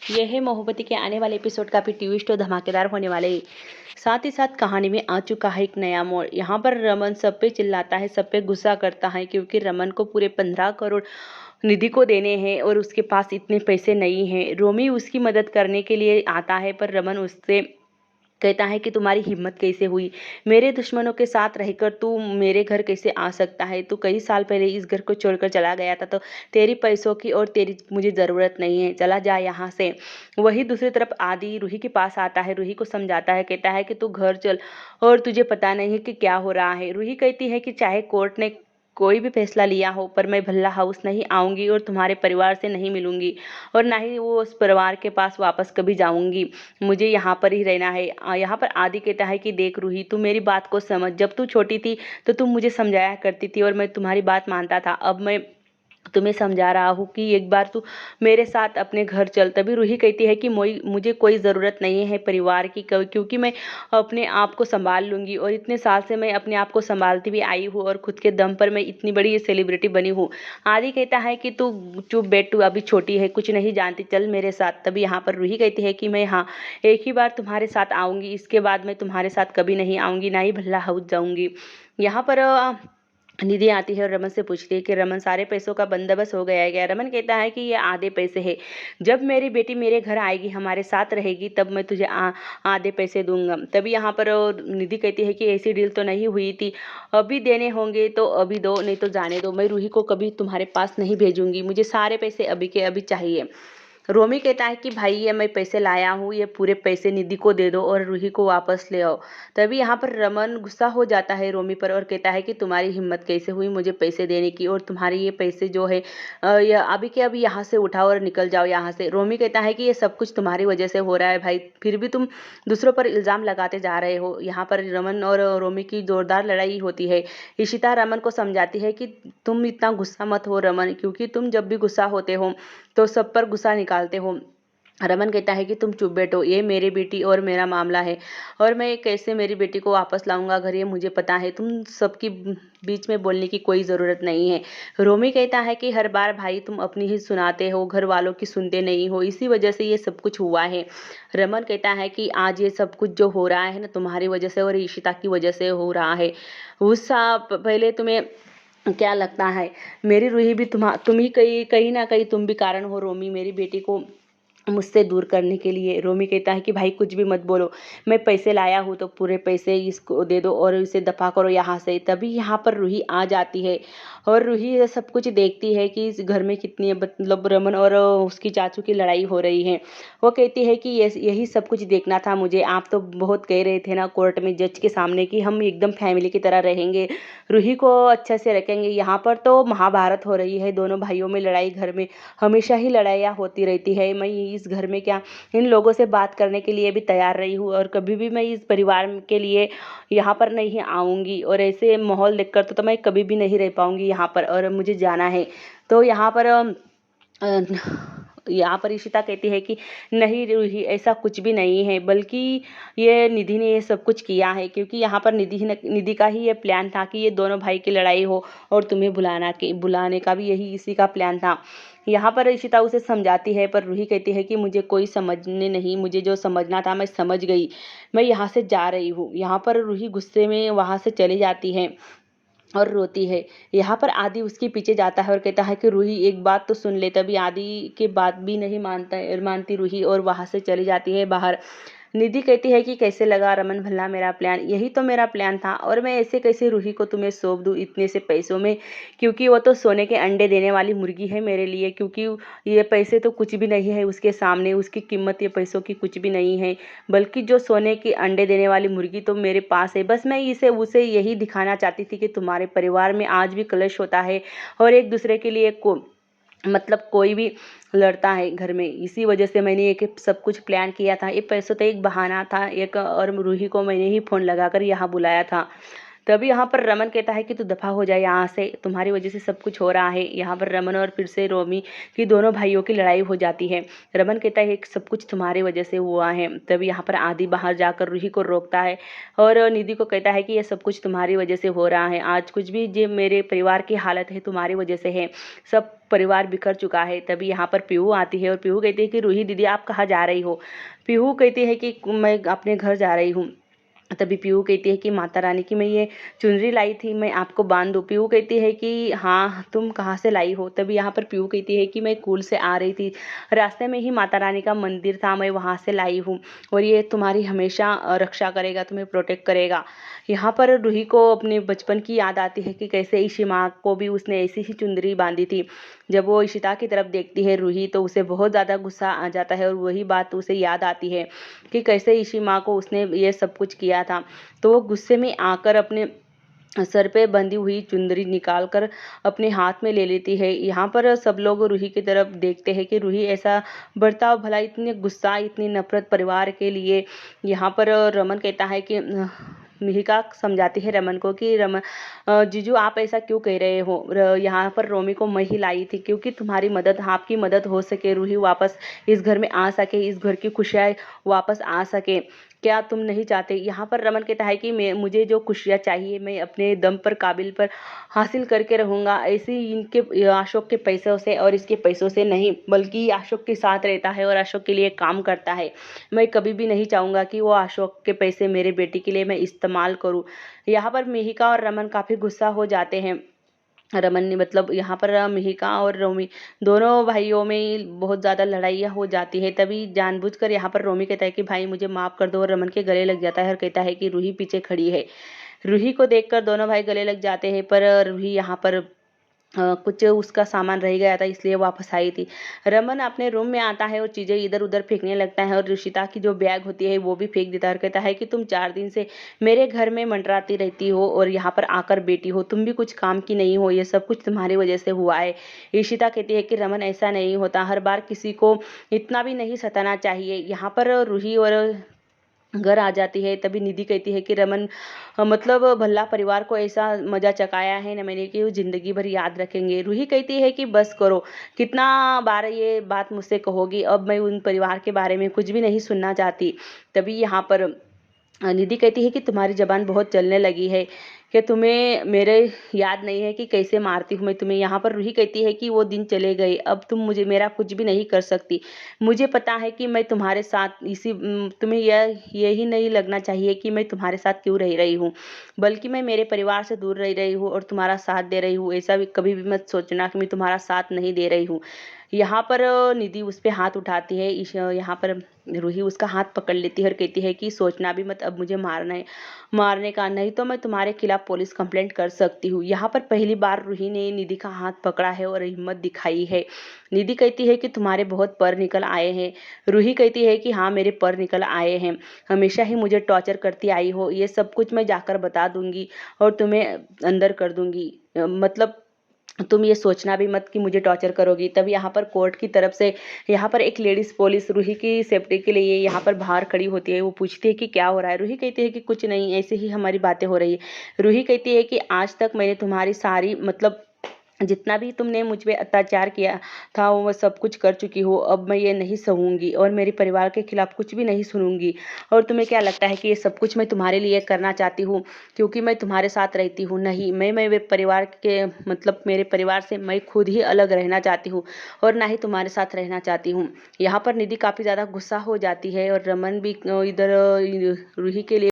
ये है मोहब्बती के आने वाले एपिसोड काफ़ी ट्विस्ट और धमाकेदार होने वाले हैं। साथ ही साथ कहानी में आ चुका है एक नया मोड़। यहाँ पर रमन सब पे चिल्लाता है, सब पे गुस्सा करता है क्योंकि रमन को पूरे 15 करोड़ निधि को देने हैं और उसके पास इतने पैसे नहीं हैं। रोमी उसकी मदद करने के लिए आता है पर रमन उससे कहता है कि तुम्हारी हिम्मत कैसे हुई, मेरे दुश्मनों के साथ रहकर तू मेरे घर कैसे आ सकता है। तू कई साल पहले इस घर को छोड़कर चला गया था, तो तेरी पैसों की और तेरी मुझे ज़रूरत नहीं है, चला जा यहाँ से। वही दूसरी तरफ आदि रूही के पास आता है, रूही को समझाता है, कहता है कि तू घर चल और तुझे पता नहीं है कि क्या हो रहा है। रूही कहती है कि चाहे कोर्ट ने कोई भी फैसला लिया हो पर मैं भल्ला हाउस नहीं आऊँगी और तुम्हारे परिवार से नहीं मिलूँगी और ना ही वो उस परिवार के पास वापस कभी जाऊँगी। मुझे यहाँ पर ही रहना है। यहाँ पर आदि कहता है कि देख रूही, तू मेरी बात को समझ। जब तू छोटी थी तो तुम मुझे समझाया करती थी और मैं तुम्हारी बात मानता था। अब मैं तुम्हें समझा रहा हूँ कि एक बार तू मेरे साथ अपने घर चल। तभी रूही कहती है कि मुझे कोई ज़रूरत नहीं है परिवार की, क्योंकि मैं अपने आप को संभाल लूँगी और इतने साल से मैं अपने आप को संभालती भी आई हूँ और खुद के दम पर मैं इतनी बड़ी सेलिब्रिटी बनी हूँ। आदि कहता है कि तू चुप बैठ, तू अभी छोटी है, कुछ नहीं जानती, चल मेरे साथ। तभी यहाँ पर रूही कहती है कि मैं हाँ एक ही बार तुम्हारे साथ आऊँगी, इसके बाद मैं तुम्हारे साथ कभी नहीं आऊँगी, ना ही भल्ला हाउस जाऊँगी। यहाँ पर निधि आती है और रमन से पूछती है कि रमन सारे पैसों का बंदोबस्त हो गया है क्या। रमन कहता है कि ये आधे पैसे हैं, जब मेरी बेटी मेरे घर आएगी हमारे साथ रहेगी तब मैं तुझे आधे पैसे दूंगा। तभी यहाँ पर निधि कहती है कि ऐसी डील तो नहीं हुई थी, अभी देने होंगे तो अभी दो, नहीं तो जाने दो। मैं रूही को कभी तुम्हारे पास नहीं भेजूंगी, मुझे सारे पैसे अभी के अभी चाहिए। रोमी कहता है कि भाई ये मैं पैसे लाया हूँ, ये पूरे पैसे निधि को दे दो और रूही को वापस ले आओ। तभी यहाँ पर रमन गुस्सा हो जाता है रोमी पर और कहता है कि तुम्हारी हिम्मत कैसे हुई मुझे पैसे देने की, और तुम्हारे ये पैसे जो है ये अभी के अभी यहाँ से उठाओ और निकल जाओ यहाँ से। रोमी कहता है कि ये सब कुछ तुम्हारी वजह से हो रहा है भाई, फिर भी तुम दूसरों पर इल्ज़ाम लगाते जा रहे हो। यहाँ पर रमन और रोमी की जोरदार लड़ाई होती है। इशिता रमन को समझाती है कि तुम इतना गुस्सा मत हो रमन, क्योंकि तुम जब भी गुस्सा होते हो तो सब पर गुस्सा निकालते हो। रमन कहता है कि तुम चुप बैठो, ये मेरी बेटी और मेरा मामला है और मैं कैसे मेरी बेटी को वापस लाऊंगा घर, ये मुझे पता है, तुम सबकी बीच में बोलने की कोई ज़रूरत नहीं है। रोमी कहता है कि हर बार भाई तुम अपनी ही सुनाते हो, घर वालों की सुनते नहीं हो, इसी वजह से ये सब कुछ हुआ है। रमन कहता है कि आज ये सब कुछ जो हो रहा है ना तुम्हारी वजह से और ईशिता की वजह से हो रहा है। उस पहले तुम्हें क्या लगता है मेरी रूही भी तुम ही कहीं कहीं ना कहीं तुम भी कारण हो रोमी, मेरी बेटी को मुझसे दूर करने के लिए। रोमी कहता है कि भाई कुछ भी मत बोलो, मैं पैसे लाया हूँ तो पूरे पैसे इसको दे दो और इसे दफा करो यहाँ से। तभी यहाँ पर रूही आ जाती है और रूही ये सब कुछ देखती है कि इस घर में कितनी मतलब रमन और उसकी चाचू की लड़ाई हो रही है। वो कहती है कि यही सब कुछ देखना था मुझे, आप तो बहुत कह रहे थे ना कोर्ट में जज के सामने कि हम एकदम फैमिली की तरह रहेंगे, रूही को अच्छे से रखेंगे। यहाँ पर तो महाभारत हो रही है, दोनों भाइयों में लड़ाई, घर में हमेशा ही लड़ाइयाँ होती रहती है। मैं इस घर में क्या इन लोगों से बात करने के लिए भी तैयार रही हूँ और कभी भी मैं इस परिवार के लिए यहाँ पर नहीं आऊँगी, और ऐसे माहौल देखकर तो मैं कभी भी नहीं रह पाऊँगी यहाँ पर और मुझे जाना है। तो यहाँ पर इशिता कहती है कि नहीं रूही ऐसा कुछ भी नहीं है, बल्कि ये निधि ने ये सब कुछ किया है, क्योंकि यहाँ पर निधि का ही ये प्लान था कि ये दोनों भाई की लड़ाई हो और तुम्हें बुलाने का भी यही इसी का प्लान था। यहाँ पर इशिता उसे समझाती है पर रूही कहती है कि मुझे कोई समझने नहीं, मुझे जो समझना था मैं समझ गई, मैं यहाँ से जा रही हूँ। यहाँ पर रूही गुस्से में वहाँ से चली जाती है और रोती है। यहाँ पर आदि उसके पीछे जाता है और कहता है कि रूही एक बात तो सुन ले। तभी आदि की बात भी नहीं मानती रूही और वहाँ से चली जाती है बाहर। निधि कहती है कि कैसे लगा रमन भल्ला मेरा प्लान, यही तो मेरा प्लान था और मैं ऐसे कैसे रूही को तुम्हें सौंप दूँ इतने से पैसों में, क्योंकि वो तो सोने के अंडे देने वाली मुर्गी है मेरे लिए, क्योंकि ये पैसे तो कुछ भी नहीं है उसके सामने, उसकी कीमत ये पैसों की कुछ भी नहीं है, बल्कि जो सोने के अंडे देने वाली मुर्गी तो मेरे पास है। बस मैं इसे उसे यही दिखाना चाहती थी कि तुम्हारे परिवार में आज भी कलश होता है और एक दूसरे के लिए मतलब कोई भी लड़ता है घर में। इसी वजह से मैंने एक सब कुछ प्लान किया था। ये पैसों तो एक बहाना था एक, और रूही को मैंने ही फ़ोन लगाकर यहाँ बुलाया था। तभी यहाँ पर रमन कहता है कि तू दफ़ा हो जाए यहाँ से, तुम्हारी वजह से सब कुछ हो रहा है। यहाँ पर रमन और फिर से रोमी की दोनों भाइयों की लड़ाई हो जाती है। रमन कहता है कि सब कुछ तुम्हारी वजह से हुआ है। तभी यहाँ पर आदि बाहर जाकर रूही को रोकता है और निधि को कहता है कि ये सब कुछ तुम्हारी वजह से हो रहा है। आज कुछ भी जो मेरे परिवार की हालत है तुम्हारी वजह से है, सब परिवार बिखर चुका है। तभी यहाँ पर पीहू आती है और पीहू कहती है कि रूही दीदी आप कहाँ जा रही हो। पीहू कहती है कि मैं अपने घर जा रही हूँ। तभी पीहू कहती है कि माता रानी की मैं ये चुनरी लाई थी, मैं आपको बांध दूँ। पीहू कहती है कि हाँ तुम कहाँ से लाई हो। तभी यहाँ पर पीहू कहती है कि मैं स्कूल से आ रही थी, रास्ते में ही माता रानी का मंदिर था, मैं वहाँ से लाई हूँ और ये तुम्हारी हमेशा रक्षा करेगा, तुम्हें प्रोटेक्ट करेगा। यहाँ पर रूही को अपने बचपन की याद आती है कि कैसे इशिमा को भी उसने ऐसी ही चुंदरी बांधी थी। जब वो इशिता की तरफ देखती है रूही तो उसे बहुत ज़्यादा गुस्सा आ जाता है और वही बात उसे याद आती है कि कैसे इशिमा को उसने ये सब कुछ किया था। तो वो गुस्से में आकर अपने सर पे बंधी हुई चुंदरी निकाल कर अपने हाथ में ले लेती है। यहाँ पर सब लोग रूही की तरफ देखते हैं कि रूही ऐसा बर्ताव भला, इतने गुस्सा, इतनी नफरत परिवार के लिए। यहाँ पर रमन कहता है कि मिहिका समझाती है रमन को कि रमन जीजू आप ऐसा क्यों कह रहे हो। यहाँ पर रोमी को मैं ही लाई थी क्योंकि तुम्हारी मदद, आपकी मदद हो सके, रूही वापस इस घर में आ सके, इस घर की खुशियाँ वापस आ सके। क्या तुम नहीं चाहते। यहाँ पर रमन कहता है कि मुझे जो खुशियाँ चाहिए मैं अपने दम पर, काबिल पर हासिल करके रहूँगा। ऐसे ही इनके अशोक के पैसों से और इसके पैसों से नहीं, बल्कि अशोक के साथ रहता है और अशोक के लिए काम करता है। मैं कभी भी नहीं चाहूँगा कि वो अशोक के पैसे मेरे बेटी के लिए मैं इस्तेमाल करूँ। यहाँ पर मिहिका और रमन काफ़ी गुस्सा हो जाते हैं। रमन ने मतलब यहाँ पर मिहिका और रोमी दोनों भाइयों में बहुत ज़्यादा लड़ाइयाँ हो जाती है। तभी जानबूझकर यहाँ पर रोमी कहता है कि भाई मुझे माफ़ कर दो और रमन के गले लग जाता है और कहता है कि रूही पीछे खड़ी है। रूही को देखकर दोनों भाई गले लग जाते हैं पर रूही यहाँ पर कुछ उसका सामान रह गया था इसलिए वापस आई थी। रमन अपने रूम में आता है और चीज़ें इधर उधर फेंकने लगता है और ऋषिता की जो बैग होती है वो भी फेंक देता है और कहता है कि तुम 4 दिन से मेरे घर में मंडराती रहती हो और यहाँ पर आकर बैठी हो, तुम भी कुछ काम की नहीं हो, ये सब कुछ तुम्हारी वजह से हुआ है। ऋषिता कहती है कि रमन ऐसा नहीं होता, हर बार किसी को इतना भी नहीं सताना चाहिए। यहाँ पर रूही और घर आ जाती है। तभी निधि कहती है कि रमन मतलब भल्ला परिवार को ऐसा मजा चकाया है न मैंने कि वो जिंदगी भर याद रखेंगे। रूही कहती है कि बस करो, कितना बार ये बात मुझसे कहोगी, अब मैं उन परिवार के बारे में कुछ भी नहीं सुनना चाहती। तभी यहाँ पर निधि कहती है कि तुम्हारी ज़बान बहुत चलने लगी है, कि तुम्हें मेरे याद नहीं है कि कैसे मारती हूँ मैं तुम्हें। यहाँ पर रूही कहती है कि वो दिन चले गए, अब तुम मुझे मेरा कुछ भी नहीं कर सकती। मुझे पता है कि मैं तुम्हारे साथ तुम्हें यही नहीं लगना चाहिए कि मैं तुम्हारे साथ क्यों रह रही हूँ, बल्कि मैं मेरे परिवार से दूर रह रही हूँ और तुम्हारा साथ दे रही हूँ। ऐसा भी कभी भी मत सोचना कि मैं तुम्हारा साथ नहीं दे रही हूँ। यहाँ पर निधि उस पर हाथ उठाती है। यहाँ पर रूही उसका हाथ पकड़ लेती है और कहती है कि सोचना भी मत, अब मुझे मारने का, नहीं तो मैं तुम्हारे खिलाफ पुलिस कंप्लेंट कर सकती हूँ। यहाँ पर पहली बार रूही ने निधि का हाथ पकड़ा है और हिम्मत दिखाई है। निधि कहती है कि तुम्हारे बहुत पर निकल आए हैं। रूही कहती है कि हाँ मेरे पर निकल आए हैं, हमेशा ही मुझे टॉर्चर करती आई हो, ये सब कुछ मैं जाकर बता दूंगी और तुम्हें अंदर कर दूंगी, मतलब तुम ये सोचना भी मत कि मुझे टॉर्चर करोगी। तब यहाँ पर कोर्ट की तरफ से यहाँ पर एक लेडीज पुलिस रूही की सेफ्टी के लिए यहाँ पर बाहर खड़ी होती है। वो पूछती है कि क्या हो रहा है। रूही कहती है कि कुछ नहीं, ऐसे ही हमारी बातें हो रही है। रूही कहती है कि आज तक मैंने तुम्हारी सारी मतलब जितना भी तुमने मुझ पे अत्याचार किया था वो सब कुछ कर चुकी हो, अब मैं ये नहीं सहूँगी और मेरे परिवार के खिलाफ कुछ भी नहीं सुनूंगी। और तुम्हें क्या लगता है कि ये सब कुछ मैं तुम्हारे लिए करना चाहती हूँ क्योंकि मैं तुम्हारे साथ रहती हूँ? नहीं, मैं मेरे परिवार के मतलब मेरे परिवार से मैं खुद ही अलग रहना चाहती हूँ और ना ही तुम्हारे साथ रहना चाहती हूँ। यहाँ पर निधि काफ़ी ज़्यादा गुस्सा हो जाती है और रमन भी इधर रूही के लिए